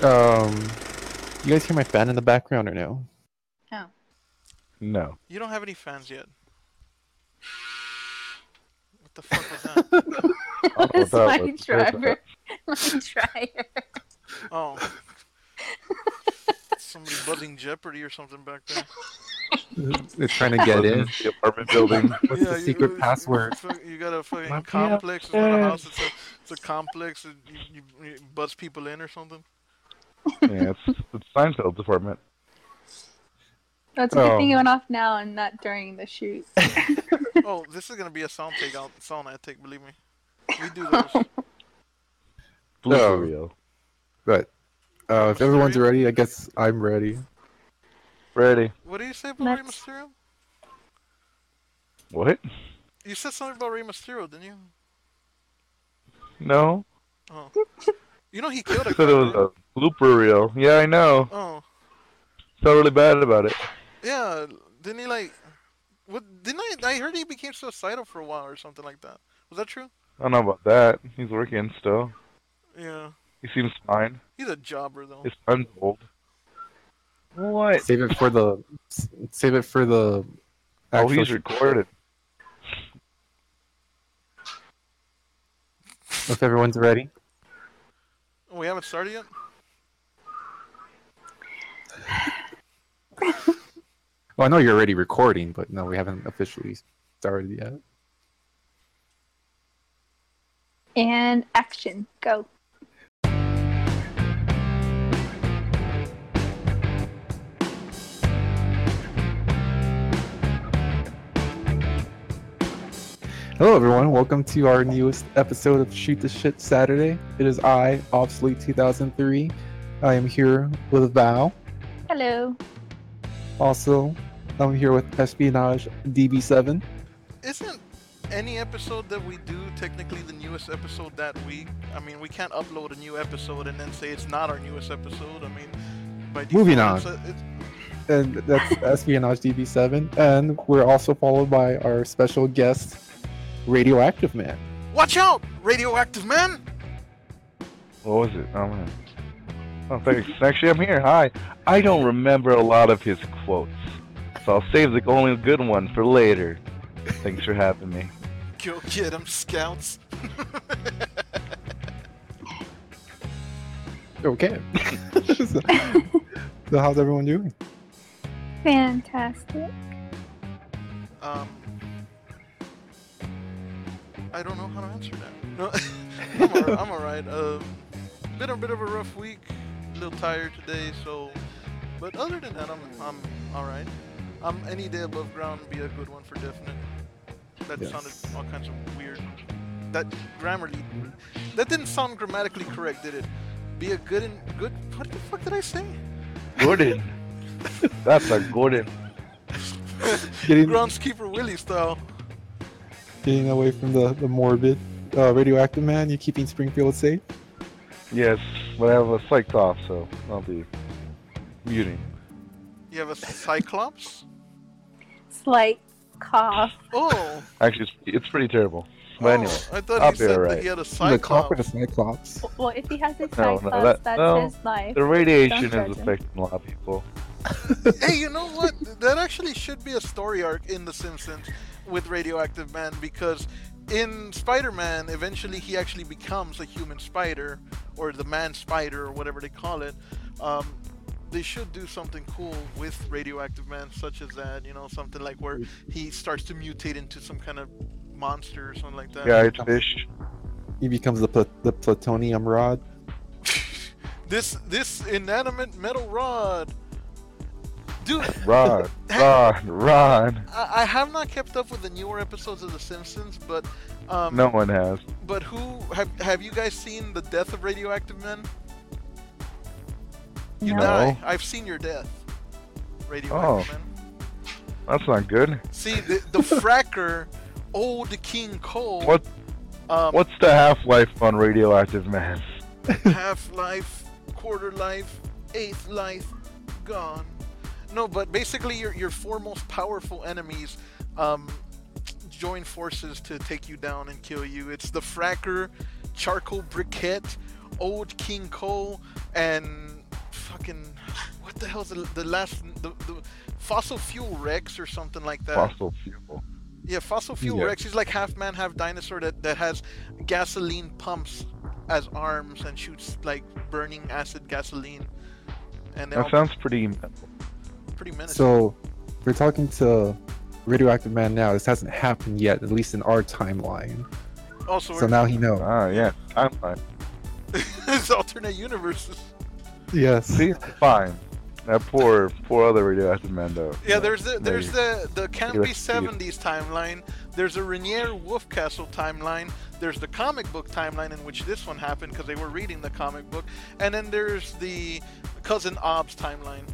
You guys hear my fan in the background or no? Oh. No. You don't have any fans yet. What the fuck was that? Oh, It's that my was- driver. My dryer. Oh. Somebody buzzing Jeopardy or something back there. They're trying to get in. The apartment building. What's the secret password? You got a fucking Let me complex. It's not a upstairs. house. It's a complex. You buzz people in or something. Yeah, it's Seinfeld's apartment. That's a good thing it went off now and not during the shoot. Oh, this is gonna be a sound I take. Believe me, we do those. Blue Oh. real. But if everyone's ready, I guess I'm ready. Ready. What do you say about Rey Let's- Mysterio? What? You said something about Rey Mysterio, didn't you? No. Oh. You know he killed I a said it was guy. a blooper reel. Yeah, I know. Oh. Felt really bad about it. Yeah. Didn't he like? What? Didn't I heard he became suicidal for a while or something like that. Was that true? I don't know about that. He's working still. Yeah. He seems fine. He's a jobber though. His son's old. What? Save it for the. Oh, actual he's recorded. If everyone's ready. Oh, we haven't started yet. Well, I know you're already recording, but no, we haven't officially started yet. And action. Go. Hello, everyone. Welcome to our newest episode of Shoot the Shit Saturday. It is I, Obsolete 2003. I am here with Val. Hello. Also, I'm here with Espionage DB7. Isn't any episode that we do technically the newest episode that week? I mean, we can't upload a new episode and then say it's not our newest episode. I mean, by default, Moving on. it's And that's Espionage DB7. And we're also followed by our special guest, Radioactive Man. Watch out, radioactive man! What was it? Oh, man. Oh, thanks. Actually, I'm here. Hi. I don't remember a lot of his quotes, so I'll save the only good one for later. Thanks for having me. Go get 'em, scouts. Okay. so how's everyone doing? Fantastic. I don't know how to answer that. No, I'm alright. Been a bit of a rough week. A little tired today, so. But other than that, I'm alright. Any day above ground would be a good one for definite. That Yes. sounded all kinds of weird. That that didn't sound grammatically correct, did it? Be a good. What the fuck did I say? Gordon. That's a Gordon. Getting Groundskeeper Willie style. getting away from the morbid Radioactive Man. You keeping Springfield safe? Yes, but I have a psych off, so I'll be muting. You have a Cyclops? Slight cough. Oh. Actually, it's pretty terrible. But anyway, I thought I'll you be said that alright. he had a The cop or the Cyclops. Cyclops? Well, if he has a No, cyclops, that's no, his life. the radiation Don't is judge him. affecting a lot of people. Hey, you know what? That actually should be a story arc in The Simpsons with Radioactive Man, because in Spider-Man, eventually he actually becomes a human spider, or the man spider, or whatever they call it. They should do something cool with Radioactive Man, such as that, you know, something like where he starts to mutate into some kind of monster or something like that. Yeah, it's fish. He becomes the plutonium rod. This inanimate metal rod. Dude, Rod. I have not kept up with the newer episodes of The Simpsons, but No one has. But who have you guys seen the death of Radioactive Man? You No. die. I've seen your death, Radioactive Man. That's not good. See the fracker, old King Cole. What? What's the half-life on Radioactive Man? Half-life, quarter life, eighth life, gone. No, but basically your four most powerful enemies join forces to take you down and kill you. It's the fracker, charcoal briquette, old King Cole, and fucking what the hell's the last the fossil fuel Rex or something like that. Fossil fuel. Yeah, fossil fuel Yeah. Rex. He's like half man, half dinosaur that has gasoline pumps as arms and shoots like burning acid gasoline. And they're That all sounds pretty. pretty menacing. So, we're talking to Radioactive Man now. This hasn't happened yet, at least in our timeline. Also, So now he knows. Ah, yeah, timeline. it's alternate universes. Yes. See, fine. That poor other radioactive man though. Yeah, there's the Yeah, campy let's see it. 70s timeline. There's a Rainier Wolfcastle timeline. There's the comic book timeline in which this one happened because they were reading the comic book. And then there's the Cousin Ob's timeline.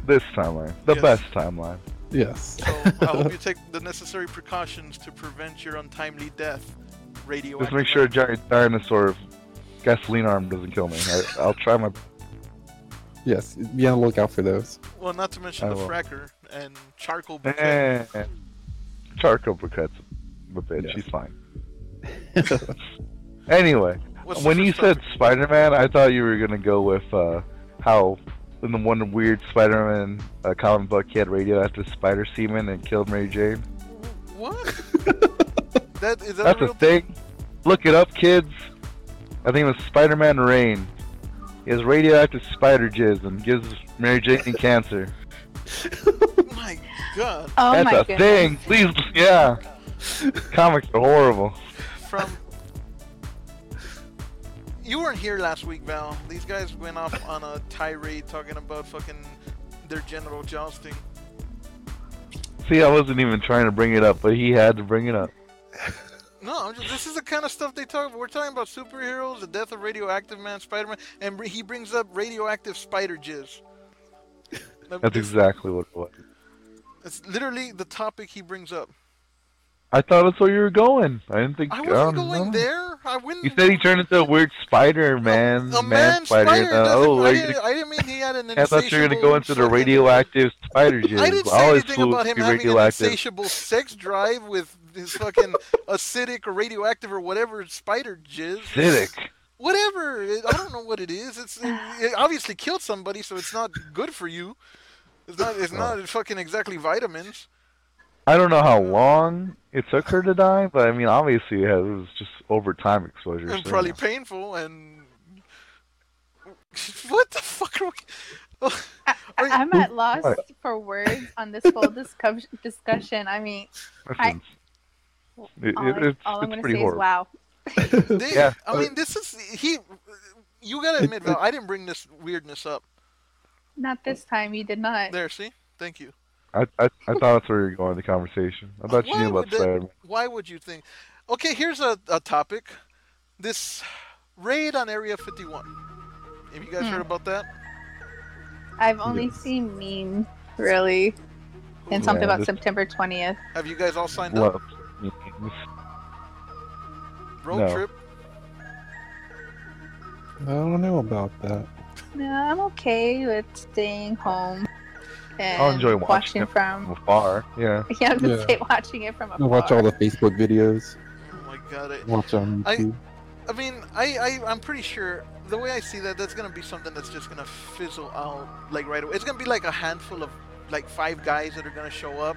This timeline, the Yes. best timeline. Yes. So I hope you take the necessary precautions to prevent your untimely death. Radioactive. Just make sure a giant dinosaur gasoline arm doesn't kill me. I'll try my. Yes. Be on the lookout for those. Well, not to mention I the will. fracker and charcoal bouquet. Charcoal briquette's a bitch. Yes. She's fine. Anyway, What's when the you first said topic? Spider-Man, I thought you were gonna go with how in the one weird Spider-Man comic book he had radioactive spider semen and killed Mary Jane. What? that is that That's a a real thing. Look it up, kids. I think it was Spider-Man Reign. He has radioactive spider jizz and gives Mary Jane cancer. My God. Oh That's my a goodness. thing. Please, yeah. Comics are horrible. From you weren't here last week, Val. These guys went off on a tirade talking about fucking their genital jousting. See, I wasn't even trying to bring it up, but he had to bring it up. No, this is the kind of stuff they talk about. We're talking about superheroes, the death of Radioactive Man, Spider-Man, and he brings up radioactive spider jizz. That's exactly what it was. It's literally the topic he brings up. I thought that's where you were going. I didn't think. I don't wasn't going know. there. I wouldn't. You said he turned into a weird Spider-Man, a man spider. Oh, I didn't mean he had an I thought you were gonna go into the insatiable fucking- radioactive spider jizz. I didn't I say always anything flew about him to having an radioactive. insatiable sex drive with his fucking acidic or radioactive or whatever spider jizz. Acidic. Whatever. I don't know what it is. It obviously killed somebody, so it's not good for you. It's not fucking exactly vitamins. I don't know how long it took her to die, but I mean, obviously it was just over time exposure. And so, probably yeah. painful and. What the fuck are we. I'm at loss What? for words on this whole discussion. I mean, Listen, it's all I'm going to pretty say horrible. is wow. Yeah. I mean, this is. You gotta admit, Val, I didn't bring this weirdness up. Not this time, you did not. There, see? Thank you. I thought that's where you're going with the conversation. I thought you Why knew about would that- Spider-Man. Why would you think? Okay, here's a topic. This raid on Area 51. Have you guys heard about that? I've only Yes. seen memes, really. And something Yeah, about this- September 20th. Have you guys all signed up? Well, Road no. trip? I don't know about that. No, I'm okay with staying home and I'll enjoy watching it from. from afar. Yeah. Yeah, I was gonna Yeah. say watching it from I afar. watch all the Facebook videos. Oh my god. Watch on YouTube. I mean, I'm pretty sure the way I see that, that's gonna be something that's just gonna fizzle out like right away. It's gonna be like a handful of like 5 guys that are gonna show up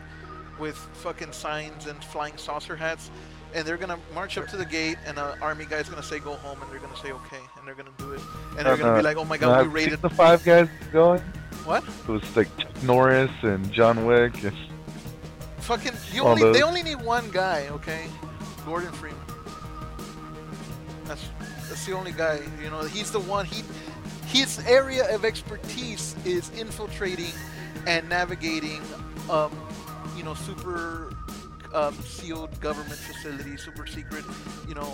with fucking signs and flying saucer hats, and they're gonna march up to the gate, and an army guy's gonna say go home, and they're gonna say okay, and they're gonna do it, and they're gonna be like, oh my god, we raided. the 5 guys going. What? It was like Chuck Norris and John Wick. And Fucking, All they those. only need one guy, okay? Gordon Freeman. That's the only guy. You know, he's the one. His area of expertise is infiltrating and navigating, you know, super sealed government facilities, super secret, you know,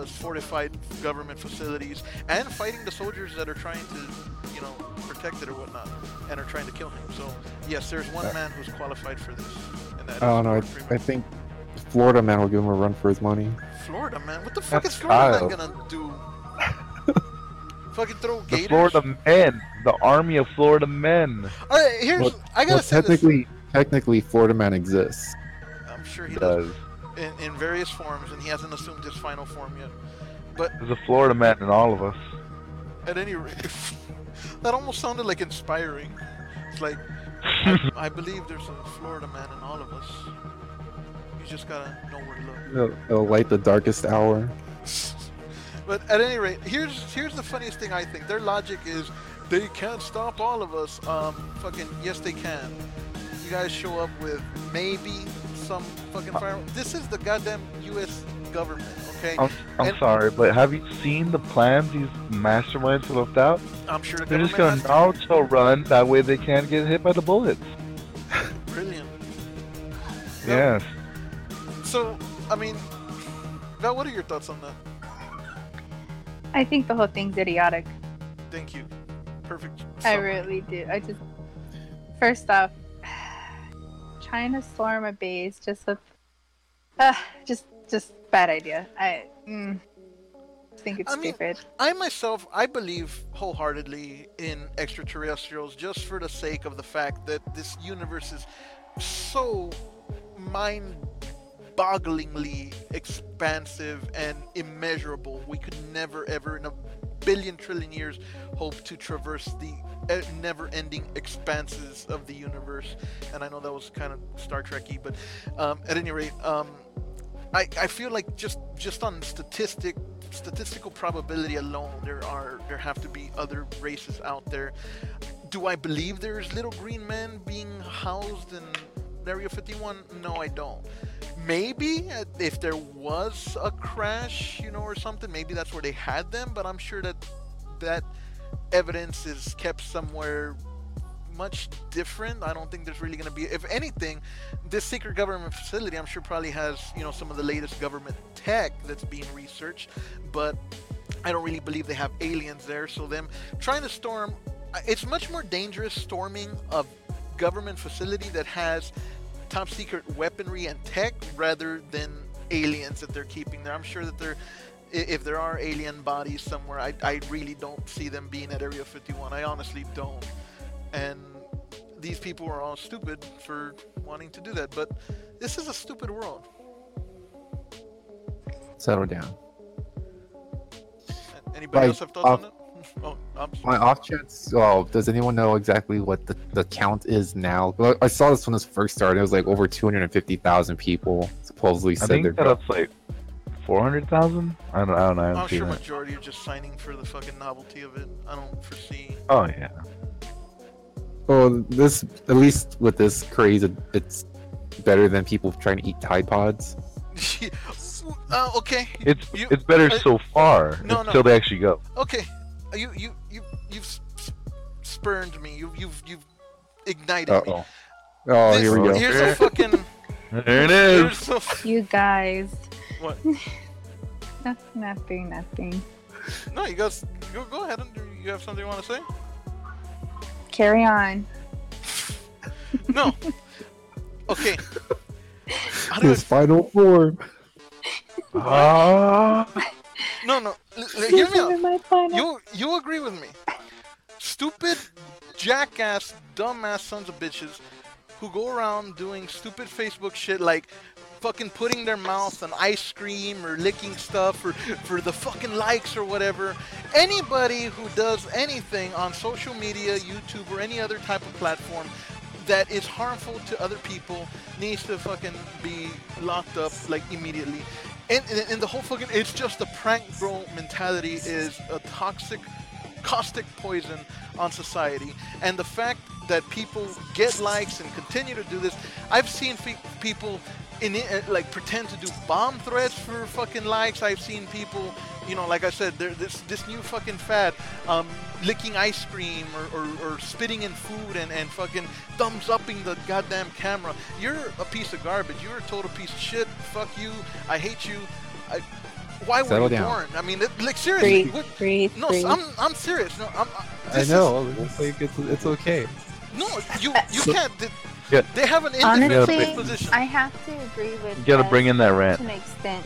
fortified government facilities, and fighting the soldiers that are trying to, you know, protect it or whatnot, and are trying to kill him. So yes, there's one man who's qualified for this, and that is I don't know. Gordon Freeman. I think Florida man will give him a run for his money. Florida man, what the fuck That's is Florida Kyle. man gonna do? Fucking throw the gators? Florida men, the army of Florida men. All right, here's Well- I gotta Well, say this. technically, Florida man exists. I'm sure he does Does. in various forms, and he hasn't assumed his final form yet. There's a Florida man in all of us. At any rate, That almost sounded like inspiring. It's like, I believe there's a Florida man in all of us. You just gotta know where to look. It'll light the darkest hour. But at any rate, here's the funniest thing I think. Their logic is they can't stop all of us. Fucking yes they can. You guys show up with maybe some fucking fire. This is the goddamn U.S. government, okay? I'm sorry, but have you seen the plans these masterminds have left out? I'm sure the They're just government gonna has Naruto run, that way they can't get hit by the bullets. brilliant. Yes. So, I mean, Val, what are your thoughts on that? I think the whole thing's idiotic. Thank you. Perfect. I summary. really do. First off, trying to storm a base just with, just bad idea. I think it's I mean, stupid. I myself, I believe wholeheartedly in extraterrestrials just for the sake of the fact that this universe is so mind-bogglingly expansive and immeasurable. We could never, ever in a billion trillion years hope to traverse the never-ending expanses of the universe. And I know that was kind of Star Trek-y, but at any rate, I feel like just on statistical probability alone, there have to be other races out there. Do I believe there's little green men being housed in Area 51? No, I don't. Maybe if there was a crash, or something, maybe that's where they had them. But I'm sure that evidence is kept somewhere much different. I don't think there's really going to be, if anything, this secret government facility I'm sure probably has some of the latest government tech that's being researched, but I don't really believe they have aliens there. So them trying to storm, it's much more dangerous storming a government facility that has top secret weaponry and tech rather than aliens that they're keeping there. I'm sure that if there are alien bodies somewhere, I really don't see them being at Area 51. I honestly don't. And these people are all stupid for wanting to do that. But this is a stupid world. Settle down. Anybody else have thoughts on it? Oh, My off chance. Oh, does anyone know exactly what the count is now? Well, I saw this when this first started. It was like over 250,000 people supposedly I said think they're. that's like 400,000. I don't know. I I'm haven't sure seen that. majority are just signing for the fucking novelty of it. I don't foresee. Oh yeah. Well, this at least with this craze, it's better than people trying to eat Tide Pods. Okay. It's better so far until they actually go. Okay, you've spurned me. You've ignited me. Oh, here we go. Here's a fucking. There it is. You guys. What? Nothing. No, you guys go ahead. And you have something you want to say? Carry on. No. Okay. His final form. No. Hear me out. My final. You agree with me? Stupid, jackass, dumbass sons of bitches who go around doing stupid Facebook shit like fucking putting their mouth on ice cream or licking stuff for the fucking likes or whatever. Anybody who does anything on social media, YouTube, or any other type of platform that is harmful to other people needs to fucking be locked up like immediately. And the whole fucking, it's just a prank bro mentality is a toxic, caustic poison on society. And the fact that people get likes and continue to do this, I've seen people like pretend to do bomb threats for fucking likes. I've seen people, like I said, this new fucking fad, licking ice cream or spitting in food and fucking thumbs upping the goddamn camera. You're a piece of garbage. You're a total piece of shit. Fuck you. I hate you. Why were you born? I mean, like seriously. Breathe. No, I'm serious. No, I know. It's okay. No, you can't. Yeah. They have an Honestly, independent position. I have to agree with You gotta Des bring in that rant. to an extent.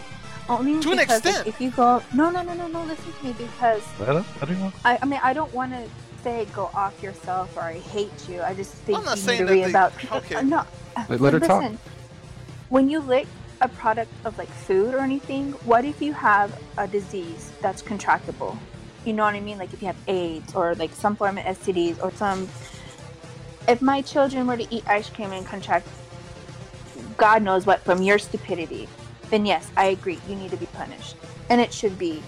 Only To an because extent? if you go, no, listen to me because I don't know. I mean I don't want to say go off yourself or I hate you. I just think I'm not you saying need to read that about. okay. No, Let her talk. listen. When you lick a product of like food or anything, what if you have a disease that's contractable? You know what I mean? Like if you have AIDS or like some form of STDs or some. If my children were to eat ice cream and contract God knows what from your stupidity, then yes, I agree. You need to be punished, and it should be.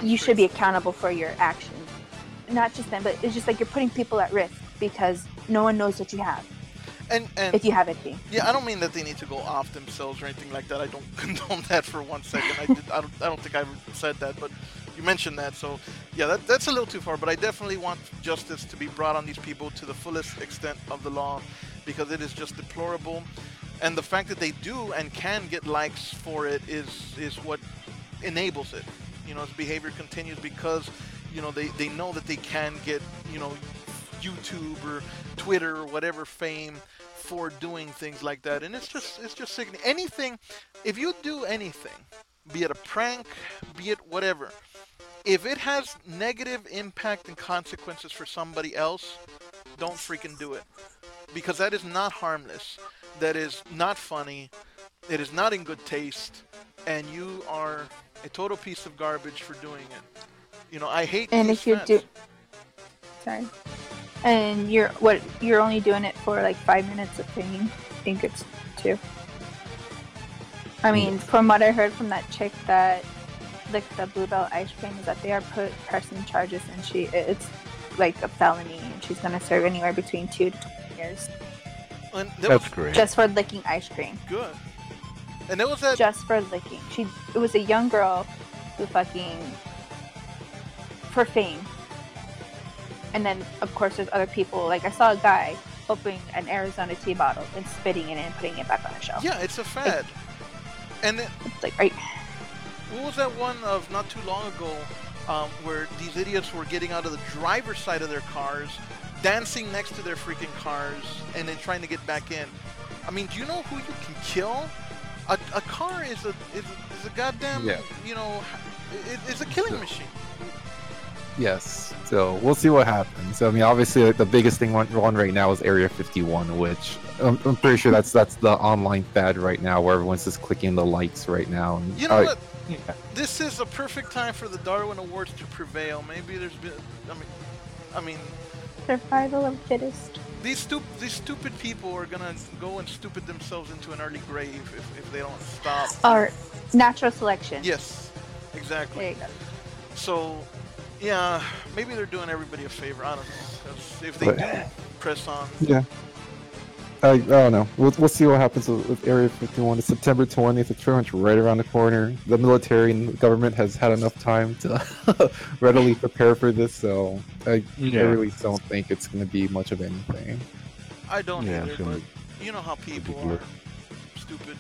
You should be accountable for your actions. Not just them, but it's just like you're putting people at risk because no one knows what you have. And if you have anything. Yeah, I don't mean that they need to go off themselves or anything like that. I don't condone that for 1 second. I don't think I said that, but you mentioned that. So yeah, that's a little too far. But I definitely want justice to be brought on these people to the fullest extent of the law, because it is just deplorable. And the fact that they do and can get likes for it is what enables it. You know, its behavior continues because, you know, they know that they can get, you know, YouTube or Twitter or whatever fame for doing things like that. And it's just sickening. Anything, if you do anything, be it a prank, be it whatever, if it has negative impact and consequences for somebody else, don't freaking do it. Because that is not harmless. That is not funny. It is not in good taste. And you are a total piece of garbage for doing it. You know, I hate and these if you threats. do, sorry, and you're only doing it for like 5 minutes of fame. I think it's 2. I mean, from what I heard from that chick that licked the Bluebell ice cream, is that they are pressing charges, and it's like a felony, and she's gonna serve anywhere between 2 to 20 years. And That's great. Just for licking ice cream. Good. And there was that. Just for licking. It was a young girl who fucking for fame. And then, of course, there's other people. Like, I saw a guy opening an Arizona tea bottle and spitting it in and putting it back on the shelf. Yeah, it's a fad. And then, it's like, right. What was that one of not too long ago, where these idiots were getting out of the driver's side of their cars, dancing next to their freaking cars, and then trying to get back in? I mean, do you know who you can kill? A car is a goddamn, you know, it's a killing machine. Yes, so we'll see what happens. I mean, obviously, like, the biggest thing on right now is Area 51, which I'm pretty sure that's the online fad right now, where everyone's just clicking the likes right now. And, you know what? Yeah. This is a perfect time for the Darwin Awards to prevail. Maybe there's been, I mean, survival of fittest. These stupid people are gonna go and stupid themselves into an early grave if they don't stop. Or natural selection. Yes, exactly. There you go. So, yeah, maybe they're doing everybody a favor. I don't know. 'Cause if they do press on. Yeah. I don't know. We'll see what happens with Area 51. It's September 20th. It's pretty much right around the corner. The military and the government has had enough time to readily prepare for this, so I really don't think it's going to be much of anything. I don't either, but you know how people are stupid.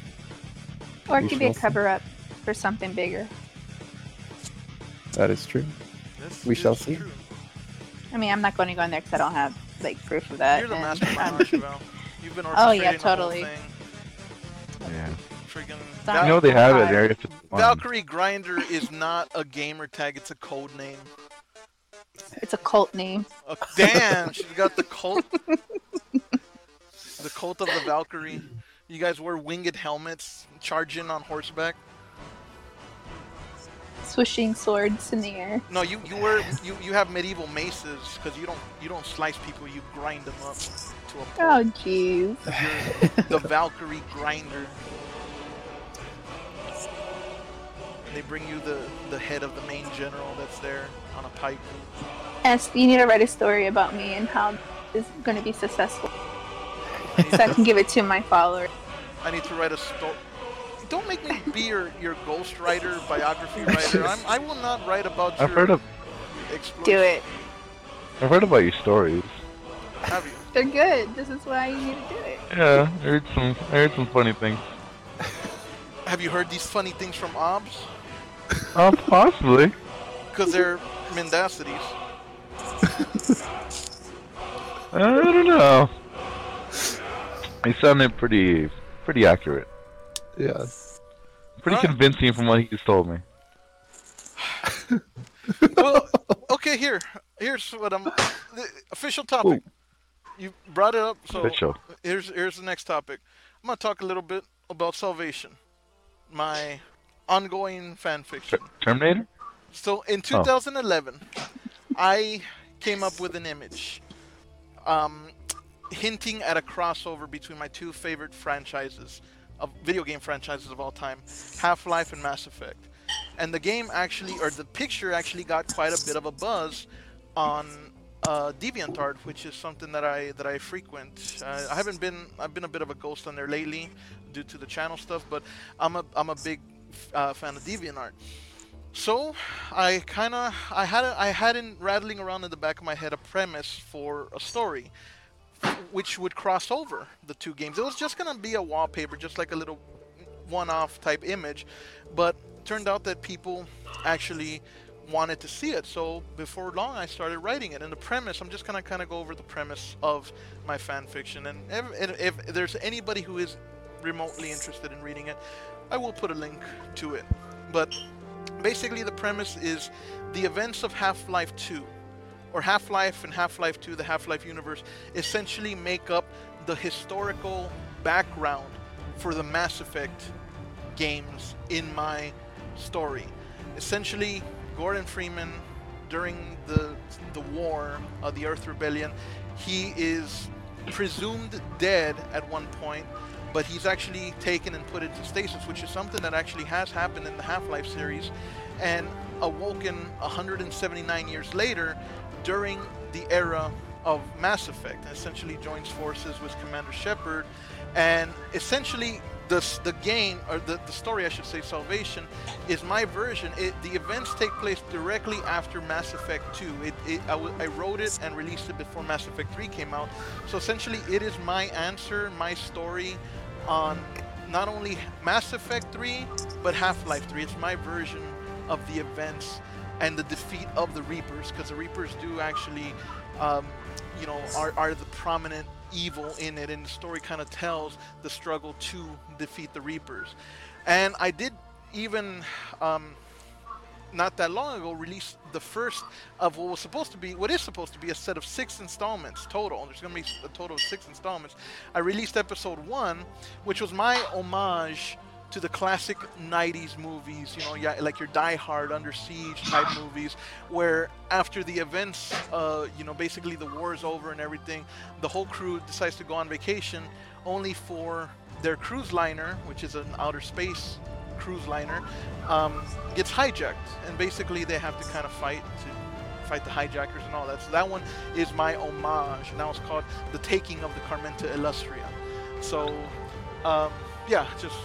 Or it could be a cover-up for something bigger. That is true. We shall see. True. I mean, I'm not going to go in there because I don't have like proof of that. You're the mastermind, Archibald. You've been orchestrating oh yeah, totally. the whole thing. Yeah. Freaking. You know they have it at Area 51. Valkyrie Grinder is not a gamer tag; it's a code name. It's a cult name. Damn, she's got the cult. The cult of the Valkyrie. You guys wear winged helmets, charge in on horseback. Swishing swords in the air. No, you have medieval maces because you don't slice people, you grind them up to a point. Oh jeez. You're the Valkyrie Grinder. And they bring you the head of the main general that's there on a pike. Yes, you need to write a story about me and how this is going to be successful, so I can give it to my followers. I need to write a story. Don't make me be your ghostwriter, biography writer. I will not write about your. I've heard of. Exploits. Do it. I've heard about your stories. Have you? They're good. This is why you need to do it. Yeah, I heard some funny things. Have you heard these funny things from Obs? Possibly. Because they're mendacities. I don't know. He sounded pretty accurate. Yes. Pretty convincing from what he just told me. Well, okay, here's what the official topic. Ooh. You brought it up, so official. Here's the next topic. I'm gonna talk a little bit about Salvation, my ongoing fan fiction. Terminator? So in Oh. 2011, I came up with an image, um, hinting at a crossover between my two favorite franchises of video game franchises of all time, Half-Life and Mass Effect. And the game actually, or the picture actually, got quite a bit of a buzz on DeviantArt, which is something that I frequent. I've been a bit of a ghost on there lately due to the channel stuff, but I'm a big fan of DeviantArt. So I had in rattling around in the back of my head a premise for a story which would cross over the two games. It was just gonna be a wallpaper, just like a little one-off type image, but turned out that people actually wanted to see it. So before long, I started writing it. And the premise, I'm just gonna kind of go over the premise of my fan fiction. And if there's anybody who is remotely interested in reading it, I will put a link to it. But basically, the premise is the events of Half-Life 2, or Half-Life and Half-Life 2, the Half-Life universe, essentially make up the historical background for the Mass Effect games in my story. Essentially, Gordon Freeman, during the war of the Earth Rebellion, he is presumed dead at one point, but he's actually taken and put into stasis, which is something that actually has happened in the Half-Life series, and awoken 179 years later during the era of Mass Effect, and essentially joins forces with Commander Shepard. And essentially the game, or the story I should say, Salvation, is my version. The events take place directly after Mass Effect 2. I wrote it and released it before Mass Effect 3 came out. So essentially it is my answer, my story on not only Mass Effect 3, but Half-Life 3. It's my version of the events and the defeat of the Reapers, because the Reapers do actually, are the prominent evil in it, and the story kind of tells the struggle to defeat the Reapers. And I did even, not that long ago, release the first of what is supposed to be a set of 6 installments total. There's going to be a total of 6 installments. I released episode 1, which was my homage to the classic 90s movies, like your Die Hard, Under Siege type movies, where after the events, basically the war is over and everything, the whole crew decides to go on vacation, only for their cruise liner, which is an outer space cruise liner, gets hijacked, and basically they have to kind of fight the hijackers and all that. So that one is my homage, and that was called The Taking of the Carmenta Illustria. So, just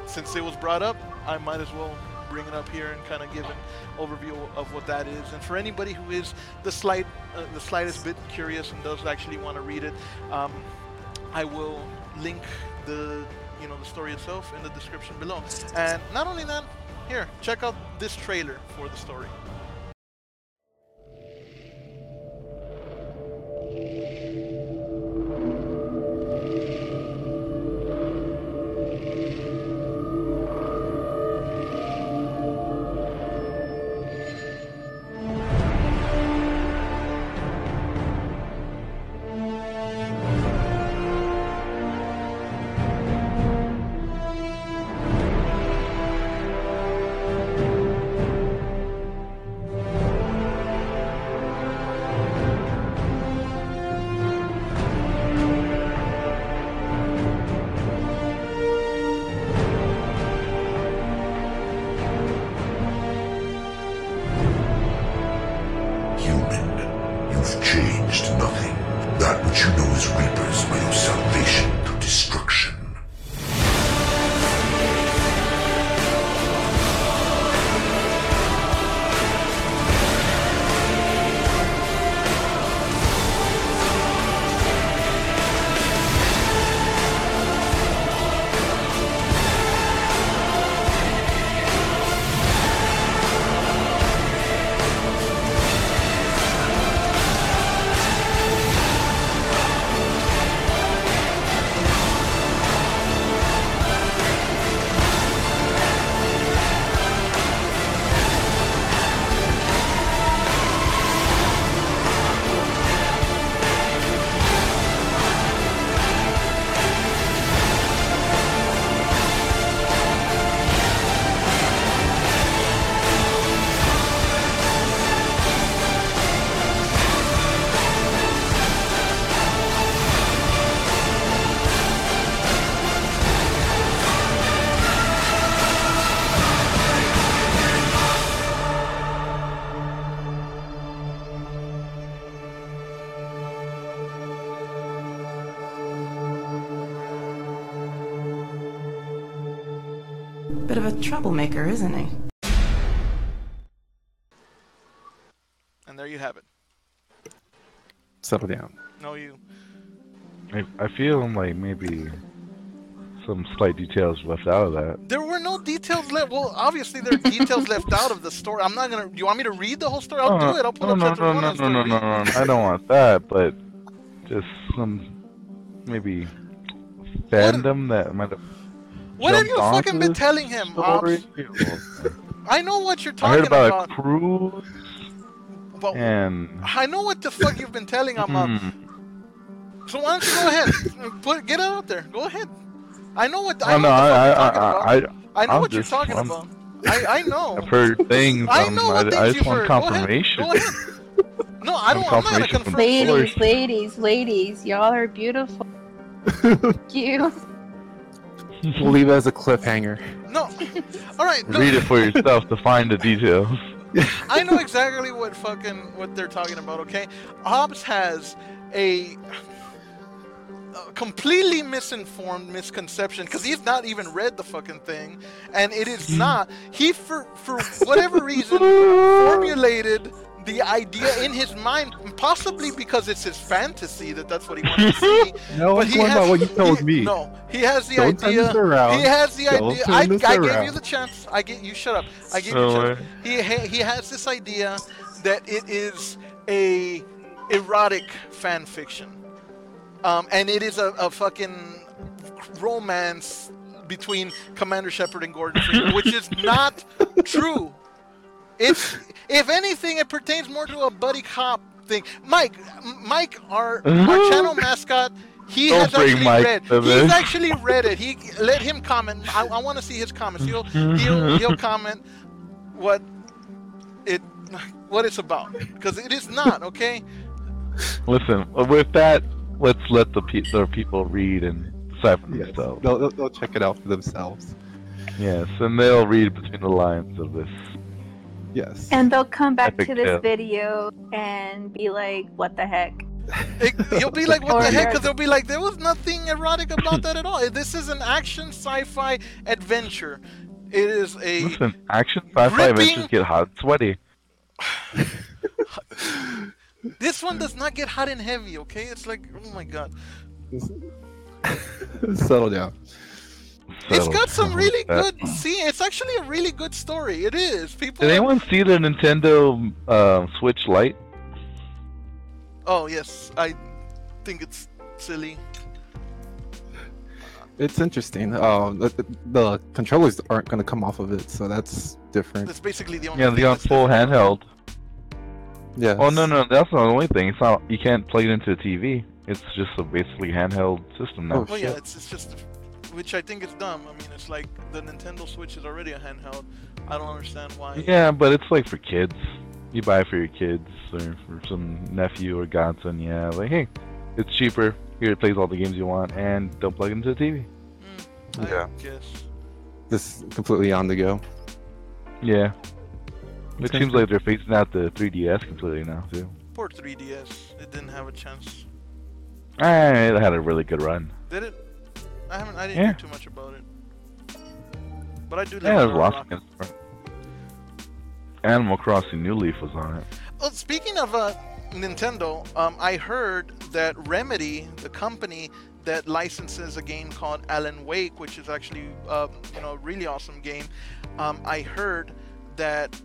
since it was brought up, I might as well bring it up here and kind of give an overview of what that is. And for anybody who is the slightest bit curious and does actually want to read it, I will link the story itself in the description below. And not only that, here, check out this trailer for the story. Bit of a troublemaker, isn't he? And there you have it. Settle down. No, you. I feel like maybe some slight details left out of that. There were no details left. Well, obviously there are details left out of the story. I'm not gonna. You want me to read the whole story? I'll do it. I'll pull up chapter 1 on story. No. I don't want that, but just some maybe fandom that might have. What have you jumped fucking onto been this telling him, story. Ops? I know what you're I talking heard about about. a cruise But and. I know what the fuck you've been telling him, Ops. So why don't you go ahead? Get it out there. Go ahead. I know what. I know what the fuck you're talking about. I know what you're talking about. I know. I've heard things. I know what I things just you've want heard. confirmation. Go ahead. No, I don't. I'm not gonna Confirmation from confirm. Ladies, y'all are beautiful. You. We'll leave it as a cliffhanger. No. All right. No. Read it for yourself to find the details. I know exactly what they're talking about. Okay, Hobbs has a completely misinformed misconception because he's not even read the fucking thing, and it is not. He for whatever reason formulated the idea in his mind, possibly because it's his fantasy that's what he wants to see. No, But I'm he going by has- what you told me. No, he has the Don't turn idea. this around. He has the Don't idea. turn I this gave you around. the chance. You shut up. I gave No you a chance. He has this idea that it is a erotic fan fiction, and it is a fucking romance between Commander Shepard and Gordon Freeman, which is not true. If anything, it pertains more to a buddy cop thing. Mike, our channel mascot, he Don't has bring actually Mike read. to He's this. actually read it. He let him comment. I want to see his comments. He'll comment what it's about, because it is not okay. Listen, with that, let's let the people read and decide for Yes, themselves. they'll check it out for themselves. Yes, and they'll read between the lines of this. Yes. And they'll come back Epic to this tale. video and be like, what the heck? He'll be like, what the Or- heck? Because they'll be like, there was nothing erotic about that at all. This is an action sci-fi adventure. It is a Listen, action sci-fi Gripping- adventures get hot and sweaty. This one does not get hot and heavy, okay? It's like, oh my god. Settle down. It's got some really That- good. See, it's actually a really good story. It is. People. Did anyone see the Nintendo Switch Lite? Oh yes, I think it's silly. It's interesting. The controllers aren't going to come off of it, so that's different. That's basically the only. Yeah, thing the on that's full different. handheld. Yeah. Oh no, that's not the only thing. It's not. You can't plug it into a TV. It's just a basically handheld system now. Oh, Well, yeah, shit. it's just, which I think is dumb. I mean, it's like the Nintendo Switch is already a handheld. I don't understand why. Yeah, but it's like for kids. You buy it for your kids or for some nephew or godson. Yeah, like hey, it's cheaper. Here it plays all the games you want, and don't plug it into the TV. I Yeah. guess. This is completely on the go. Yeah. It Okay. seems like they're phasing out the 3DS completely now too. Poor 3DS. It didn't have a chance. It had a really good run. Did it? I didn't Yeah. hear too much about it. But I do. Yeah, live there's in lots Rock. of games. Animal Crossing New Leaf was on it. Well, speaking of Nintendo, I heard that Remedy, the company that licenses a game called Alan Wake, which is actually a really awesome game, I heard that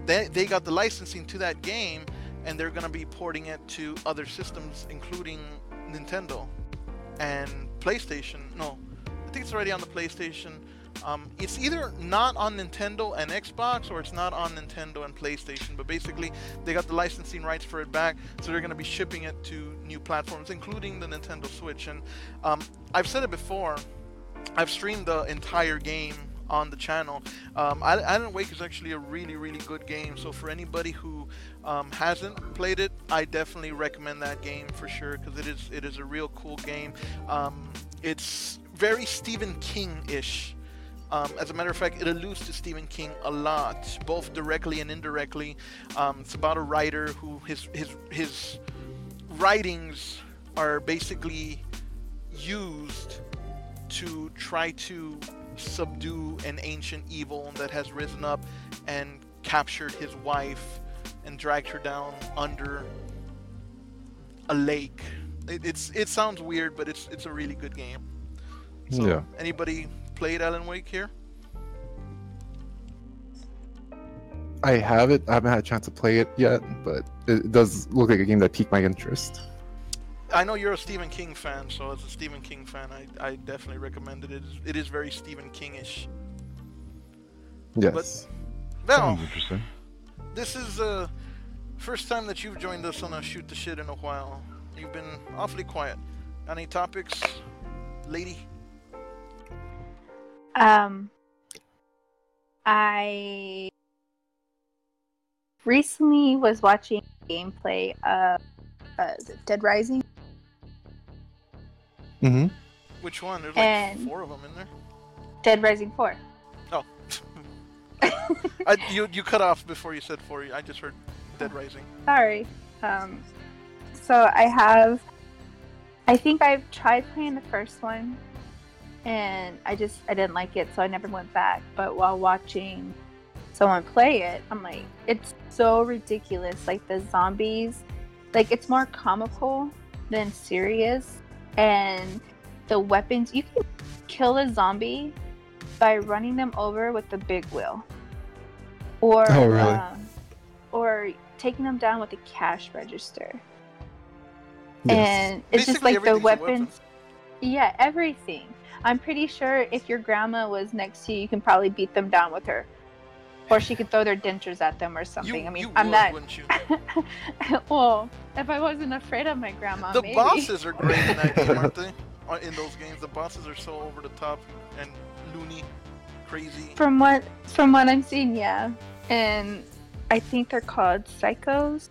they got the licensing to that game, and they're gonna be porting it to other systems, including Nintendo and PlayStation. No, I think it's already on the PlayStation. It's either not on Nintendo and Xbox, or it's not on Nintendo and PlayStation, but basically they got the licensing rights for it back, so they're going to be shipping it to new platforms, including the Nintendo Switch. And I've said it before, I've streamed the entire game on the channel. Alan Wake is actually a really, really good game, so for anybody who hasn't played it, I definitely recommend that game for sure, because it is a real cool game. It's very Stephen King-ish. As a matter of fact, it alludes to Stephen King a lot, both directly and indirectly. It's about a writer who his writings are basically used to try to subdue an ancient evil that has risen up and captured his wife and dragged her down under a lake. It sounds weird, but it's a really good game. So, Yeah. anybody played Alan Wake here? I have it. I haven't had a chance to play it yet, but it does look like a game that piqued my interest. I know you're a Stephen King fan, so as a Stephen King fan, I definitely recommend it. It is very Stephen King-ish. Yes. Val, Sounds interesting. this is the first time that you've joined us on a Shoot the Shit in a while. You've been awfully quiet. Any topics, lady? I recently was watching gameplay of Dead Rising. Mm-hmm. Which one? There's like And- 4 of them in there. Dead Rising 4. Oh. You cut off before you said 4. I just heard Dead Rising. Sorry. So I think I've tried playing the first one, and I didn't like it, so I never went back. But while watching someone play it, I'm like, it's so ridiculous. Like the zombies, like it's more comical than serious, and the weapons, you can kill a zombie by running them over with the big wheel, or Oh, really? or taking them down with a cash register. Yes. And it's just Basically, like the everything's a weapon. weapons. Yeah, everything. I'm pretty sure if your grandma was next to you, you can probably beat them down with her, or she could throw their dentures at them or something. You, I mean, you I'm would, not. wouldn't you? Well, if I wasn't afraid of my grandma, The maybe. bosses are great in that game, aren't they? In those games, the bosses are so over the top and loony, crazy. From what I'm seeing, yeah, and I think they're called psychos.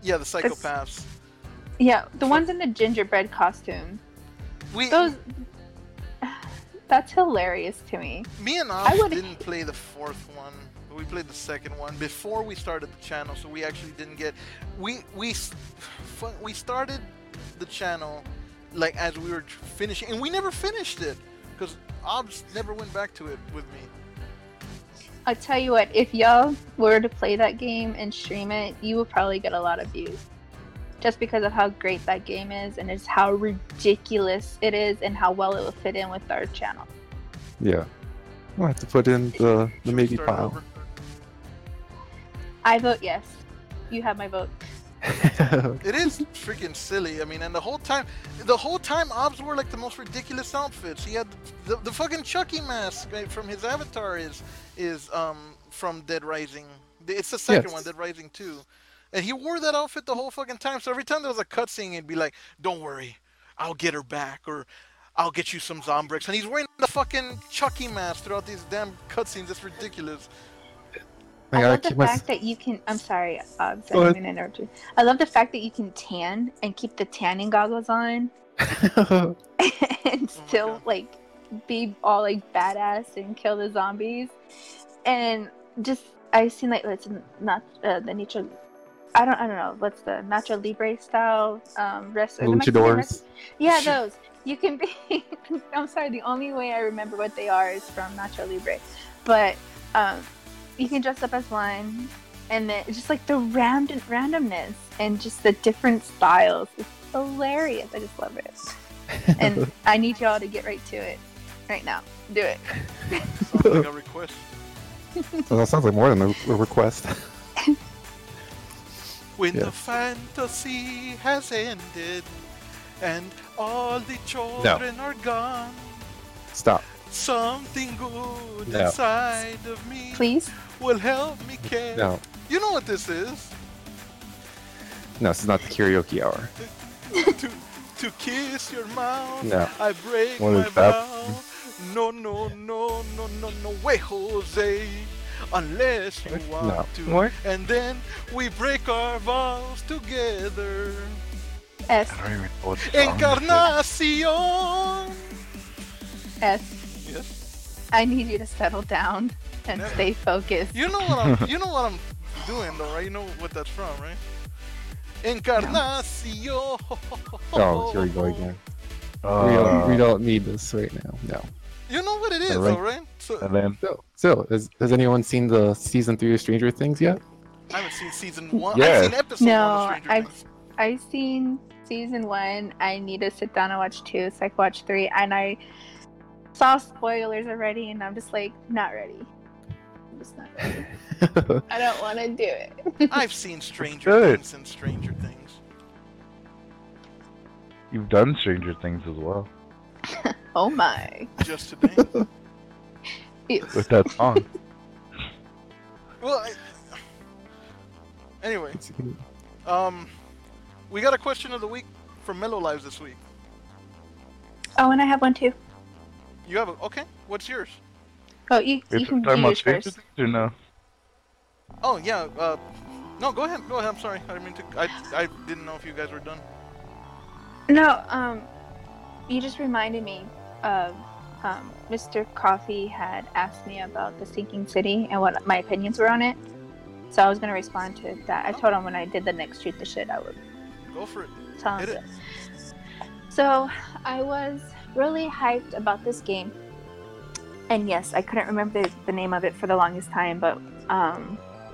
Yeah, the psychopaths. Yeah, the ones in the gingerbread costume. We, Those. That's hilarious to me. me and I Oz would- didn't play the 4th one. We played the 2nd one before we started the channel, so we actually didn't get. We started the channel like as we were finishing, and we never finished it because Obs never went back to it with me. I'll tell you what, if y'all were to play that game and stream it, you would probably get a lot of views. Just because of how great that game is, and it's how ridiculous it is, and how well it will fit in with our channel. Yeah. I'll have to put in the Should we maybe start pile. over? I vote yes. You have my vote. It is freaking silly. I mean, and the whole time Obs wore like the most ridiculous outfits. He had the fucking Chucky mask from his avatar is from Dead Rising. It's the second Yes. one, Dead Rising 2. And he wore that outfit the whole fucking time. So every time there was a cutscene, it'd be like, "Don't worry, I'll get her back," or "I'll get you some Zombrix." And he's wearing the fucking Chucky mask throughout these damn cutscenes. It's ridiculous. I I gotta love the keep my. fact that you can. I'm sorry, I Go ahead. didn't mean to interrupt you. I love the fact that you can tan and keep the tanning goggles on, and still God. like be all like badass and kill the zombies. And just I've seen like it's not the Nacho. I don't know what's the Nacho Libre style wrestler. the Mexican Luchadors. wrestler- Yeah, those. You can be. I'm sorry. The only way I remember what they are is from Nacho Libre, but you can dress up as one, and then just like the randomness and just the different styles. It's hilarious. I just love it, and I need y'all to get right to it right now. Do it. Sounds like a request. Well, that sounds like more than a request. When the Yes. fantasy has ended and all the children are gone, Stop. something good No. inside of me Please. will help me care. No. You know what this is? No, this is not the karaoke hour. to kiss your mouth, No. I break What my is that? vow. No way, Jose, unless you want No. to. What? And then we break our vows together. S. I don't even know what song this is. Encarnacion. S. Yes. I need you to settle down and Never. stay focused. You know what I'm doing though, right? You know what that's from, right? Encarnacion. Oh, here we go again. Uh, We don't need this right now. No. You know what it is, Alright. though, right? So And then So, has anyone seen the season 3 of Stranger Things yet? I haven't seen season 1. Yes. I've seen episode 1 of No, Stranger Things. I've seen season 1. I need to sit down and watch 2, so I can watch 3. And I saw spoilers already, and I'm just like, not ready. I'm just not ready. I don't want to do it. I've seen Stranger Good. Things and Stranger Things. you've done Stranger Things as well Oh my. Just today. Ew. with that song. Well, anyway, we got a question of the week from Mellow Lives this week. Oh, and I have one too. You have a okay. What's yours? Oh, you It's can talking do about yours Stranger first. Things or no? Oh yeah. No, go ahead. Go ahead. I'm sorry. I didn't mean to. I didn't know if you guys were done. No, you just reminded me of Mr. Coffee had asked me about the Sinking City and what my opinions were on it. So I was gonna respond to that. I told him when I did the next Shoot the Shit, I would Go for it. tell him. Hit it. So I was really hyped about this game, and yes, I couldn't remember the name of it for the longest time. But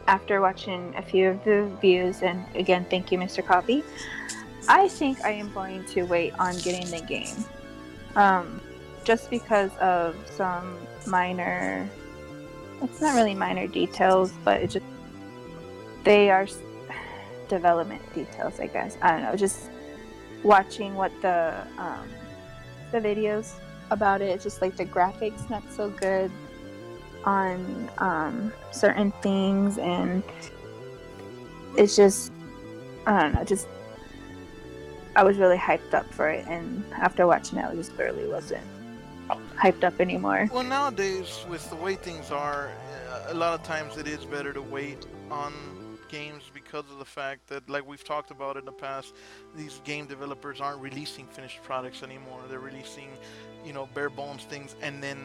after watching a few of the reviews, and again, thank you, Mr. Coffee, I think I am going to wait on getting the game. Just because of some minor, it's not really minor details, but it just, they are development details, I guess. I don't know, just watching what the videos about it, it's just like the graphics not so good on certain things, and it's just, I don't know, just I was really hyped up for it, and after watching it, I just barely wasn't hyped up anymore. Well, nowadays, with the way things are, a lot of times it is better to wait on games because of the fact that, like we've talked about in the past, these game developers aren't releasing finished products anymore. They're releasing, bare bones things, and then,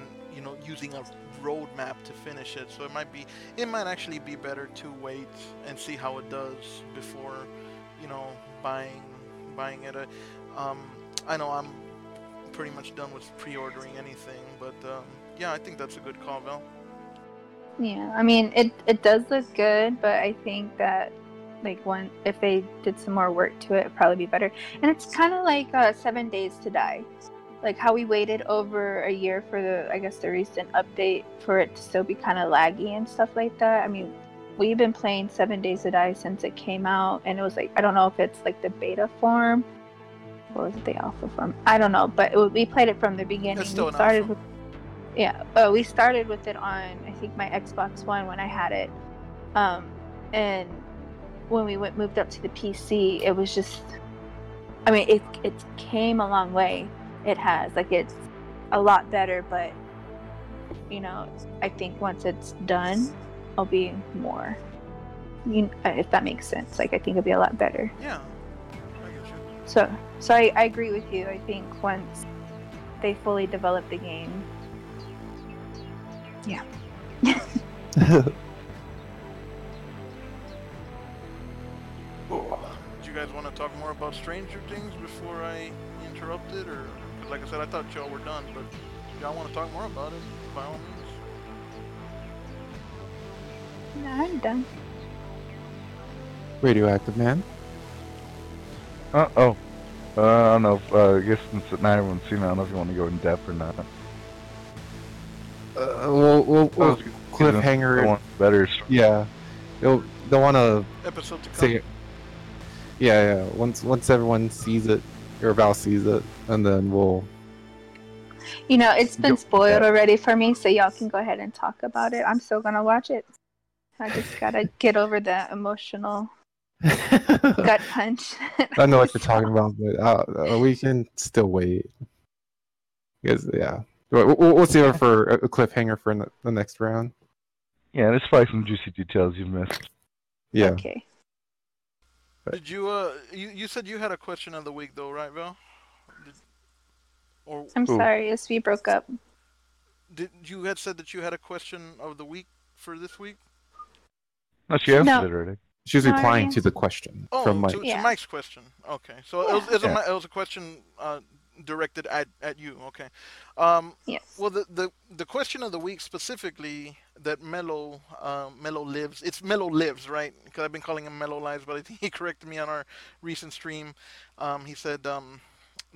using a roadmap to finish it. So it might actually be better to wait and see how it does before, buying it. I know I'm pretty much done with pre-ordering anything, but yeah, I think that's a good call, Val. Yeah, I mean, it does look good, but I think that if they did some more work to it, it'd probably be better. And it's kind of like 7 Days to Die, like how we waited over a year for the recent update for it to still be kind of laggy and stuff like that. I mean, we've been playing 7 Days to Die since it came out, and it was like, I don't know if it's like the beta form or was it the alpha form? I don't know, but we played it from the beginning. It's still We an started alpha. we started with it on, I think, my Xbox One when I had it, and when we moved up to the PC, it was just, I mean, it came a long way. It has, like, it's a lot better, but I think once it's done, it'll be more. If that makes sense, like, I think it'll be a lot better. Yeah, I get you. So I agree with you. I think once they fully develop the game, yeah. Do you guys want to talk more about Stranger Things before I interrupt it, or because, like I said, I thought y'all were done, but if y'all want to talk more about it, by all means. No, I'm done. Radioactive Man. I don't know. I guess since not everyone's seen it, I don't know if you want to go in depth or not. We'll cliffhanger. I want better. Yeah, they'll want to Episode to come. say it. Yeah. Once everyone sees it, or Val sees it, and then we'll. It's been Yep. spoiled already for me, so y'all can go ahead and talk about it. I'm still gonna watch it. I just gotta get over the emotional gut punch. I know what you're talking about, but we can still wait. Because we'll save it for a cliffhanger for the next round. Yeah, there's probably some juicy details you've missed. Yeah. Okay. Did you you said you had a question of the week though, right, Val? I'm Ooh. sorry, yes, we broke up. Did you had said that you had a question of the week for this week? No, she answered No. it already. She was No, replying I to the question Oh, from Mike. to Yeah. Mike's question. Okay, so Yeah. it was a question directed at you. Okay. Um, Yes. well, the question of the week specifically that Mellow lives. It's Mellow lives, right? Because I've been calling him Mellow lives, but I think he corrected me on our recent stream. He said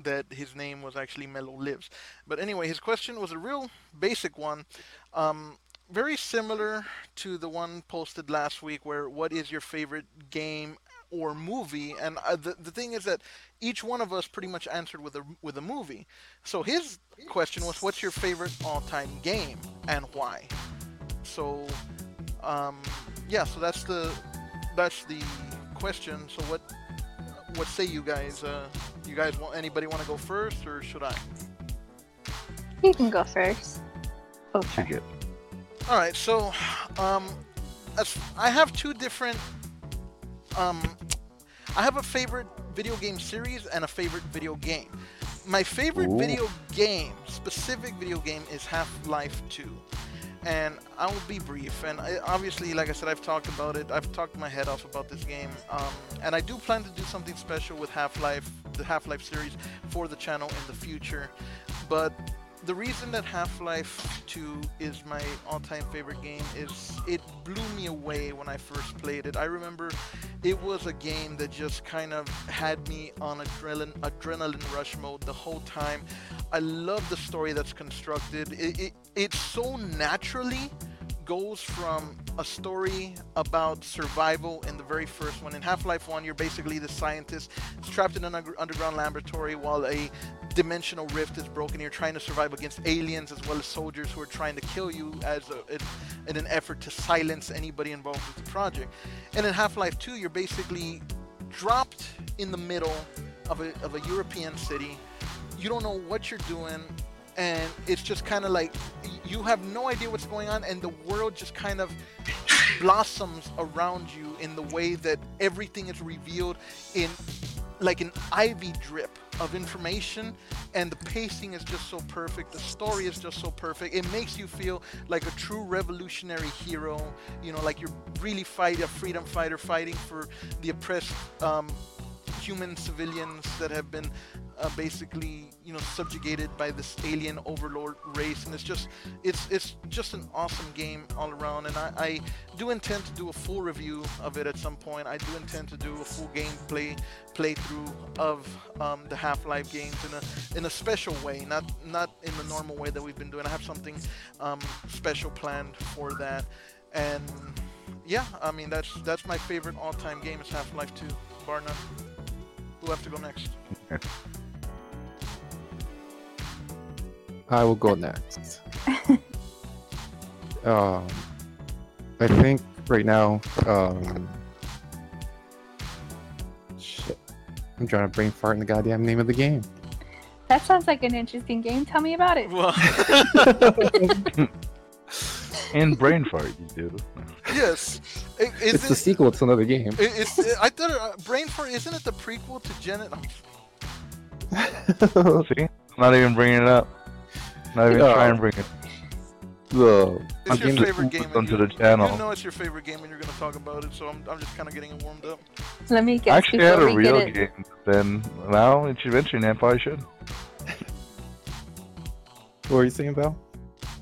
that his name was actually Mellow lives. But anyway, his question was a real basic one. Um, very similar to the one posted last week, where what is your favorite game or movie? And the thing is that each one of us pretty much answered with a movie. So his question was, what's your favorite all-time game and why? So um, yeah, so that's the question. So what say you guys? You guys want anybody want to go first, or should I? You can go first. Take Okay. it. All right. So um, I have two different. Um, I have a favorite video game series and a favorite video game. My favorite Ooh. video game, specific video game, is Half-Life 2. And I will be brief. And obviously, like I said, I've talked about it. I've talked my head off about this game. And I do plan to do something special with Half-Life, the Half-Life series, for the channel in the future. But the reason that Half-Life 2 is my all-time favorite game is it blew me away when I first played it. I remember it was a game that just kind of had me on adrenaline rush mode the whole time. I love the story that's constructed. It so naturally goes from a story about survival in the very first one. In Half-Life 1, you're basically the scientist trapped in an underground laboratory while a dimensional rift is broken. You're trying to survive against aliens as well as soldiers who are trying to kill you in an effort to silence anybody involved with the project. And in Half-Life 2, you're basically dropped in the middle of a European city. You don't know what you're doing, and it's just kind of like you have no idea what's going on, and the world just kind of blossoms around you in the way that everything is revealed in like an ivy drip of information, and the pacing is just so perfect. The story is just so perfect. It makes you feel like a true revolutionary hero, you know, like you're really a freedom fighter fighting for the oppressed human civilians that have been basically, you know, subjugated by this alien overlord race. And it's just an awesome game all around. And I do intend to do a full review of it at some point. I do intend to do a full gameplay playthrough of the Half-Life games in a special way, not in the normal way that we've been doing. I have something special planned for that. And yeah, I mean, that's my favorite all-time game is Half-Life 2, bar none. Who have to go next? I will go next. I think right now, shit. I'm trying to brain fart in the goddamn name of the game. That sounds like an interesting game. Tell me about it. Well, And brain fart, you do. yes. It's the sequel to another game. I thought Brain Fart, isn't it the prequel to Janet? See? I'm not even bringing it up. Not even Yeah. trying to bring it. It's I'm your getting favorite game. onto and the channel. You know it's your favorite game, and you're gonna talk about it. So I'm just kind of getting it warmed up. Let me I guess. actually had before a we get real it. game, but then now it's your venture, and I probably should. What were you saying, Val?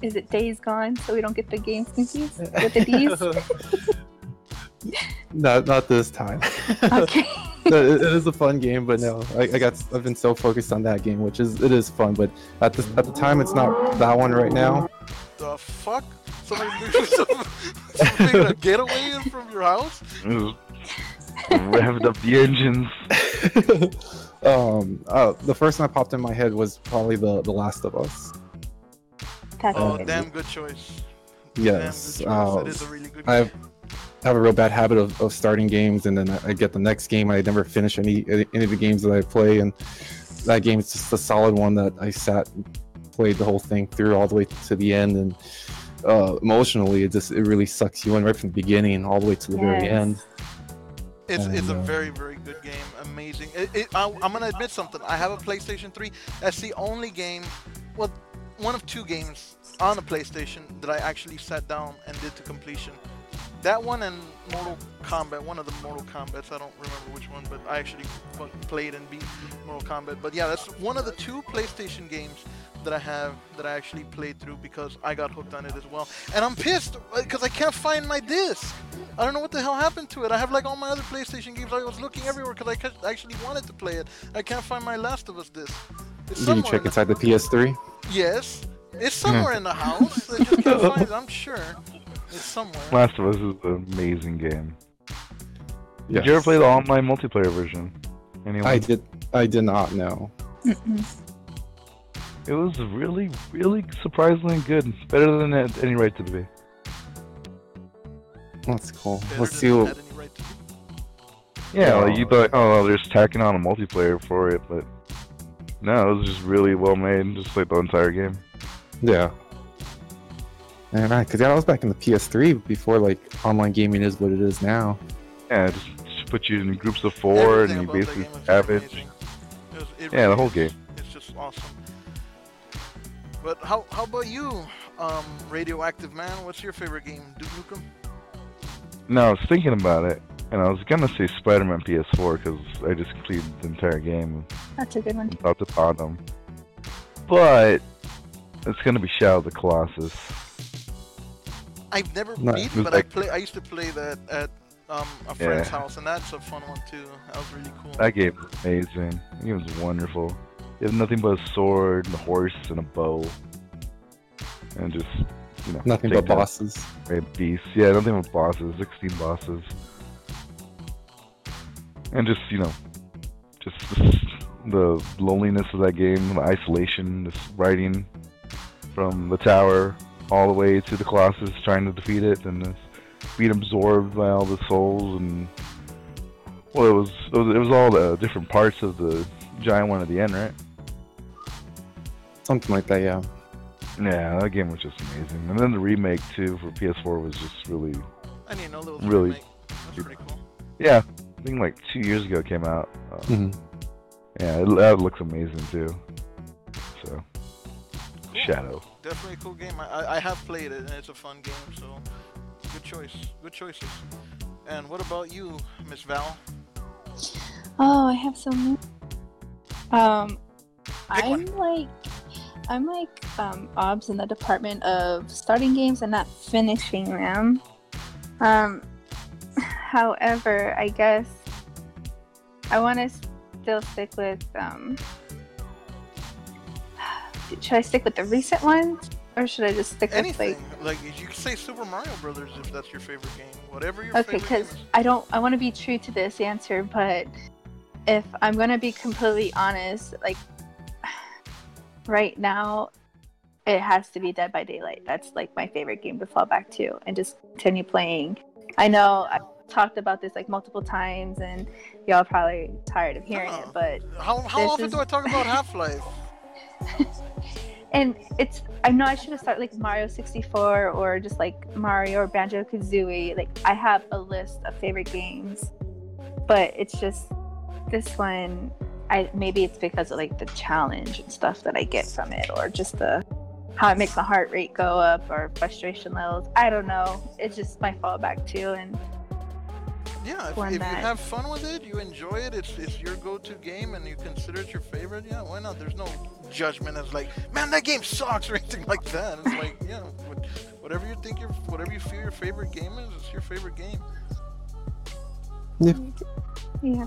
Is it Days Gone? So we don't get the games confused with the D's. Not this time. Okay. No, it is a fun game, but no, I've been so focused on that game, it is fun, but at the time it's not that one right now. The fuck? Somebody something a getaway from your house? Revved up the engines. The first one that popped in my head was probably the Last of Us. That's Oh, a good damn good choice. Yes. Damn good choice. It is a really good I game. have a real bad habit of starting games, and then I get the next game. I never finish any of the games that I play, and that game is just a solid one that I sat and played the whole thing through all the way to the end. And emotionally, it really sucks you in right from the beginning all the way to the very Yes. end. It's a And, very, very good game. Amazing. I'm gonna admit something. I have a PlayStation 3. That's the only game, well, one of two games on a PlayStation that I actually sat down and did to completion. that one and Mortal Kombat, one of the Mortal Kombats, I don't remember which one, but I actually played and beat Mortal Kombat. But yeah, that's one of the 2 PlayStation games that I have that I actually played through because I got hooked on it as well. And I'm pissed because I can't find my disc. I don't know what the hell happened to it. I have like all my other PlayStation games. I was looking everywhere because I actually wanted to play it. I can't find my Last of Us disc. It's Did you somewhere check inside the PS3? Yes. It's somewhere in the house. I just can't find it, I'm sure. It's somewhere. Last of Us is an amazing game. Yes. Did you ever play the online multiplayer version? Anyone? I did not know. It was really, really surprisingly good. Better than it had any right to be. That's cool. Better Let's than see it what. had any right to be. Yeah, like you thought, oh, they're just tacking on a multiplayer for it, but no, it was just really well made, just like the entire game. Yeah. And because I was back in the PS3 before like online gaming is what it is now. Yeah, just put you in groups of 4 Everything and you about that basically game was savage. amazing. It Yeah, the really whole is. game. It's just awesome. But how about you, Radioactive Man? What's your favorite game? Duke Nukem? No, I was thinking about it, and I was gonna say Spider-Man PS4 because I just completed the entire game That's a good one. from top to bottom. But it's gonna be Shadow of the Colossus. I've never No, beat it it, was but like- I used to play that at a friend's house, and that's a fun one too. That was really cool. That game was amazing. That game was wonderful. You have nothing but a sword, and a horse, and a bow, and just Nothing take but down bosses. great beasts. Yeah, nothing but bosses. 16 bosses, and just the loneliness of that game, the isolation, just riding from the tower all the way to the Colossus, trying to defeat it, and just being absorbed by all the souls and. Well, it was all the different parts of the giant one at the end, right? Something like that, yeah. Yeah, that game was just amazing. And then the remake too for PS4 was just really, I didn't know there was a really- remake. That's pretty cool. yeah. I think like 2 years ago it came out. hmm Yeah, that looks amazing too. So, Cool. Shadow. Definitely a cool game. I have played it, and it's a fun game. So, good choice. Good choices. And what about you, Miss Val? Oh, I have so many. Pick one. I'm like Obs in the department of starting games and not finishing them. However, I guess I want to still stick with. Should I stick with the recent ones, or should I just stick Anything. with Like, you can say Super Mario Brothers if that's your favorite game. Whatever your Okay, favorite game because is. I want to be true to this answer, but if I'm gonna be completely honest, like right now, it has to be Dead by Daylight. That's like my favorite game to fall back to and just continue playing. I know I've talked about this like multiple times, and y'all probably tired of hearing No. it, but How this often is- do I talk about Half-Life? and I know I should have started like Mario 64 or just like Mario or Banjo Kazooie. Like I have a list of favorite games, but it's just this one. Maybe it's because of like the challenge and stuff that I get from it, or just how it makes my heart rate go up, or frustration levels. I don't know. It's just my fallback too, and Yeah, if One you that- have fun with it, you enjoy it, it's your go-to game, and you consider it your favorite, yeah, why not? There's no judgment as like, man, that game sucks or anything like that. It's like, yeah, whatever you feel your favorite game is, it's your favorite game. yeah.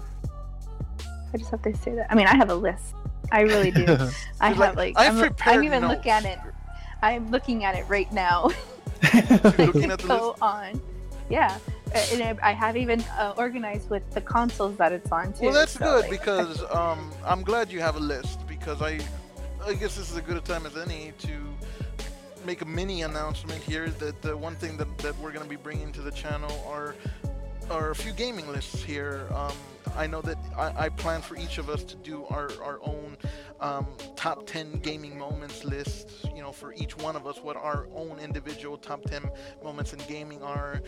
I just have to say that. I mean, I have a list. I really do. I You're have like I've I'm prepared even notes. looking at it. I'm looking at it right now. You're looking at the Go list. on. Yeah. And I have even organized with the consoles that it's on too. Well, that's so, good like, because I'm glad you have a list because I guess this is as good a time as any to make a mini announcement here that the one thing that we're going to be bringing to the channel are a few gaming lists here. I know that I plan for each of us to do our own top 10 gaming moments list, you know, for each one of us, what our own individual top 10 moments in gaming are,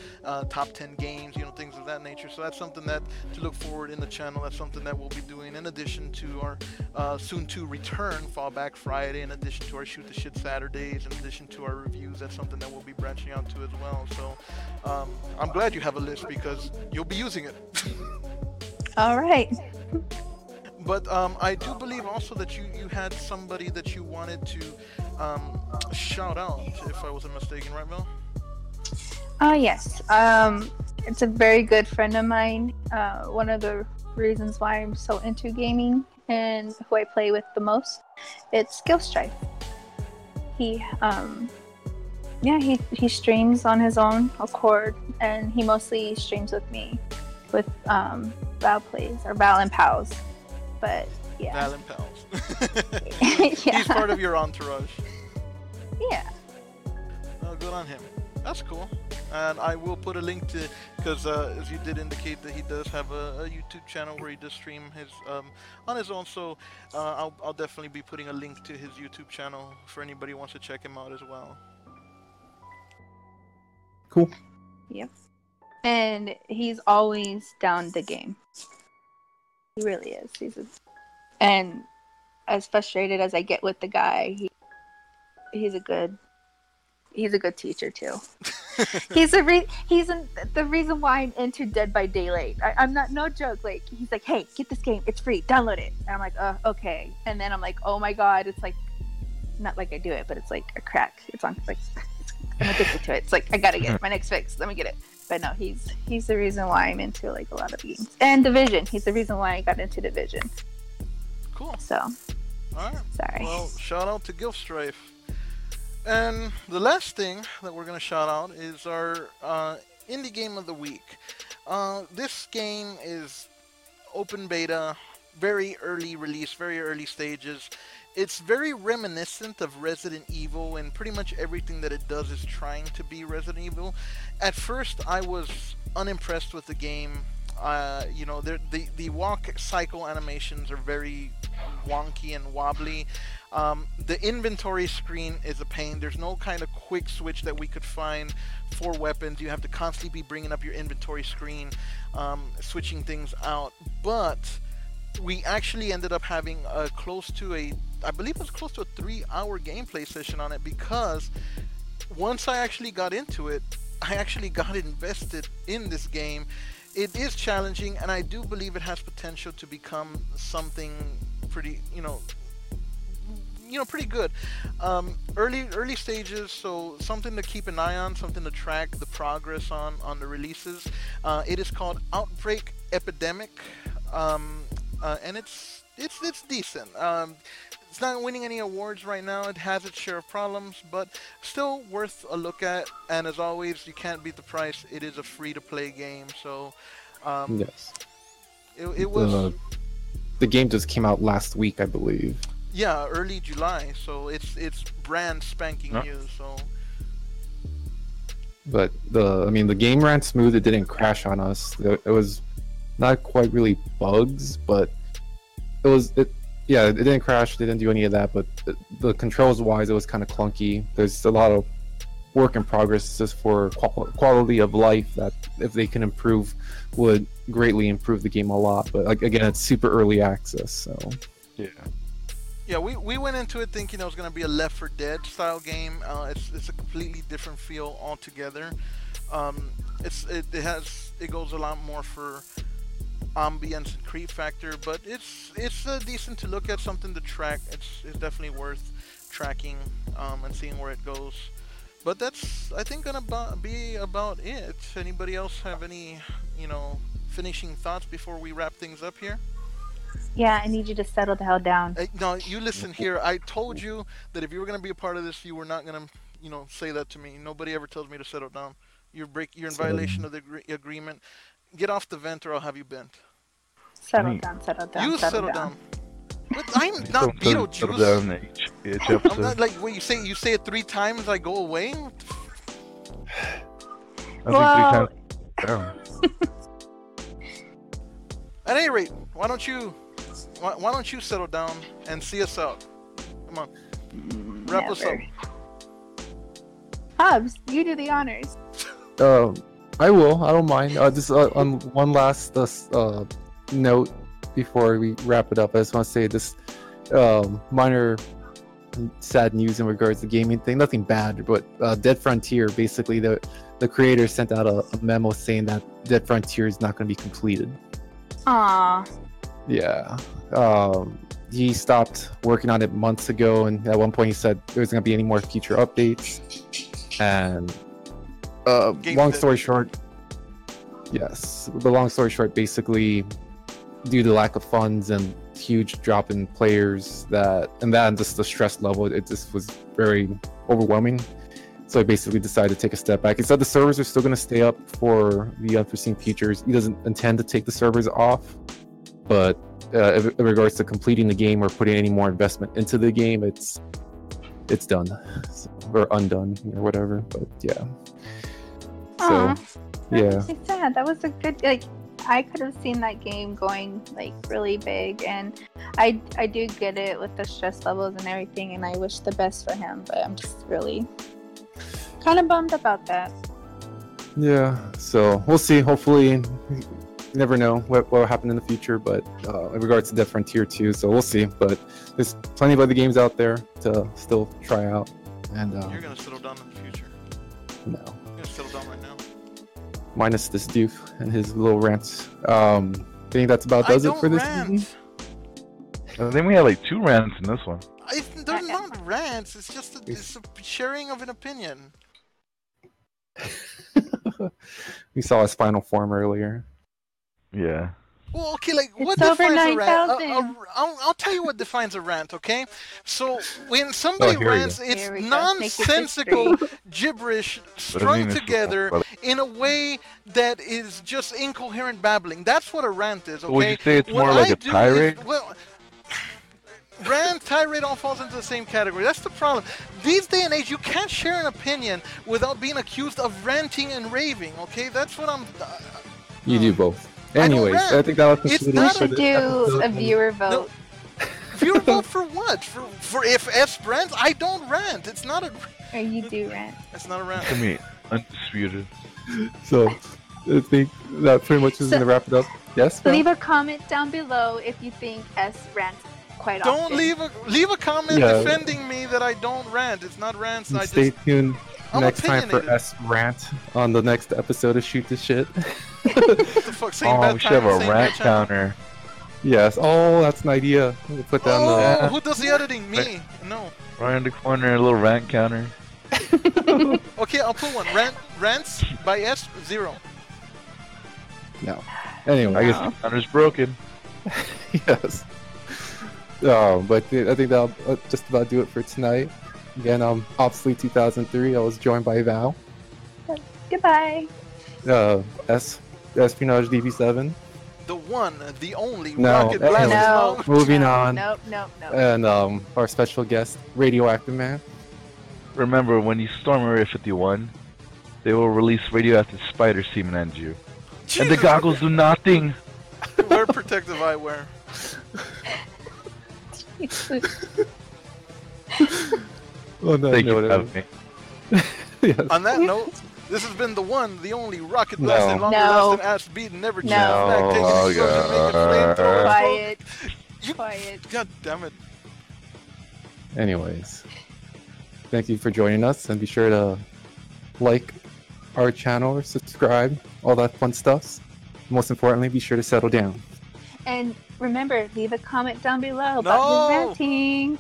top 10 games, you know, things of that nature. So that's something that to look forward in the channel. That's something that we'll be doing in addition to our soon to return Fallback Friday, in addition to our Shoot the Shit Saturdays, in addition to our reviews. That's something that we'll be branching out to as well. So I'm glad you have a list because you'll be using it. All right. But I do believe also that you had somebody that you wanted to shout out, if I wasn't mistaken, right, Mel? Oh, yes. It's a very good friend of mine. One of the reasons why I'm so into gaming and who I play with the most, it's Skillstrife. He streams on his own accord, and he mostly streams with me with Val plays or Val and Pals. But yeah. Val and Pals. Yeah. He's part of your entourage. Yeah. Oh, good on him. That's cool. And I will put a link to, because as you did indicate that he does have a YouTube channel where he does stream his on his own. So I'll definitely be putting a link to his YouTube channel for anybody who wants to check him out as well. Cool. Yep. And he's always down the game. He really is. And as frustrated as I get with the guy, he's a good teacher too. He's the reason why I'm into Dead by Daylight. I'm not, no joke. Like, he's like, hey, get this game. It's free. Download it. And I'm like, okay. And then I'm like, oh my god. It's like, not like I do it, but it's like a crack. It's on. Like, I'm addicted to it. It's like, I gotta get my next fix. Let me get it. But no, he's the reason why I'm into like a lot of games. And Division. He's the reason why I got into Division. Cool. So, all right. Sorry. Well, shout out to Gilfstrife. And the last thing that we're gonna shout out is our indie game of the week. This game is open beta, very early release, very early stages. It's very reminiscent of Resident Evil, and pretty much everything that it does is trying to be Resident Evil. At first, I was unimpressed with the game. You know, the walk cycle animations are very wonky and wobbly. The inventory screen is a pain. There's no kind of quick switch that we could find for weapons. You have to constantly be bringing up your inventory screen, switching things out. But we actually ended up having close to a 3-hour gameplay session on it, because once I actually got into it, I actually got invested in this game. It is challenging, and I do believe it has potential to become something pretty, pretty good. Early stages, so something to keep an eye on, something to track the progress on the releases. It is called Outbreak Epidemic, and it's decent. It's not winning any awards right now. It has its share of problems, but still worth a look at. And as always, you can't beat the price. It is a free-to-play game, so Yes. It was. The game just came out last week, I believe. Yeah, early July, so it's brand spanking new. So. But the game ran smooth. It didn't crash on us. It was not quite really bugs, but it didn't crash. It didn't do any of that. But the controls wise, it was kind of clunky. There's a lot of work in progress just for quality of life that, if they can improve, would greatly improve the game a lot. But again, it's super early access, so yeah, we went into it thinking it was going to be a Left 4 Dead style game. It's a completely different feel altogether. It goes a lot more for ambience and creep factor, but it's decent to look at, something to track. It's definitely worth tracking and seeing where it goes. But that's, I think, gonna be about it. Anybody else have any finishing thoughts before we wrap things up here? Yeah, I need you to settle the hell down. No, you listen here. I told you that if you were gonna be a part of this, you were not gonna say that to me. Nobody ever tells me to settle down. You're in violation of the agreement. Get off the vent, or I'll have you bent. Settle down. You settle down. But I'm not Beetlejuice. Settle down each episode. I'm not like what you say it 3 times, I go away. I think 3 times down. At any rate, why don't you settle down and see us out? Come on, wrap us up. Never. Hobbs, you do the honors. I will. I don't mind. Just on one last note before we wrap it up, I just want to say this minor sad news in regards to gaming thing. Nothing bad, but Dead Frontier, basically the creator sent out a memo saying that Dead Frontier is not going to be completed. Aww. Yeah. He stopped working on it months ago, and at one point he said there wasn't going to be any more future updates. And long story short, yes. The long story short, basically, due to lack of funds and huge drop in players, and just the stress level, it just was very overwhelming. So he basically decided to take a step back. He said the servers are still going to stay up for the unforeseen futures. He doesn't intend to take the servers off, but in regards to completing the game or putting any more investment into the game, it's done or undone or whatever. But yeah. Aw, So that yeah. makes me sad. That was a good, I could have seen that game going really big, and I do get it with the stress levels and everything, and I wish the best for him, but I'm just really kind of bummed about that. Yeah, so we'll see. Hopefully, you never know what will happen in the future, but in regards to Dead Frontier 2, so we'll see. But there's plenty of other games out there to still try out. And You're gonna settle down in the future. no, You're gonna settle down right now. minus this doof and his little rants. I think that's about does it for this season. I think we had like 2 rants in this one. They're not rants. It's just it's a sharing of an opinion. We saw his final form earlier. Yeah. Well, okay, what It's over defines a rant? 9,000. I'll tell you what defines a rant, okay? So when somebody here we rants, go. it's Here we go. nonsensical gibberish strung mean it's together wrong, in a way that is just incoherent babbling. That's what a rant is, okay? Would you say it's What more like I a do is- tirade? Rant, tirade all falls into the same category. That's the problem. These day and age, you can't share an opinion without being accused of ranting and raving, okay? That's what I'm... You do both. don't Anyways, rant. I think that was It's concluded We not for should this do episode. a viewer vote. Viewer vote for what? For if S rants? I don't rant. It's not a... Or you do rant. It's not a rant. To me, undisputed. So I think that pretty much is So- going to wrap it up. Yes, Leave a comment down below if you think S rants quite Don't often. leave a comment Yeah. defending me that I don't rant. It's not rants. I Stay just... tuned I'm next time for opinionated. S rant on the next episode of Shoot the Shit. What the fuck? Same Oh, bad we should have time, a same rant bad channel. counter. Yes. Oh, that's an idea. We'll put down Oh, Yeah. who does the editing? Me. No. Right in the corner, a little rant counter. Okay, I'll put one. Rants by S 0. No. Anyway, I guess the counter's broken. yes. But I think that'll just about do it for tonight. Again, I'm Obsolete 2003. I was joined by Val, Goodbye. Espionage DB7, The one, the only No, Rocket Blast. anyways. No. Moving on. Nope, nope, nope. and our special guest, Radioactive Man. Remember, when you storm Area 51, they will release radioactive spider semen at you. And the Jesus. goggles do nothing. Wear protective eyewear. Oh, no, Thank you no, for having me. yes. On that note, this has been the one, the only Rocket Blast No. and longer No. lasting ass beat never No. back taking Oh, explosion, making God. flamethrower. Quiet. You- Quiet. God damn it. Anyways, thank you for joining us, and be sure to like our channel or subscribe, all that fun stuff. Most importantly, be sure to settle down. And remember, leave a comment down below about No. his ranting.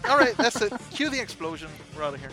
All right, that's it. Cue the explosion. We're out of here.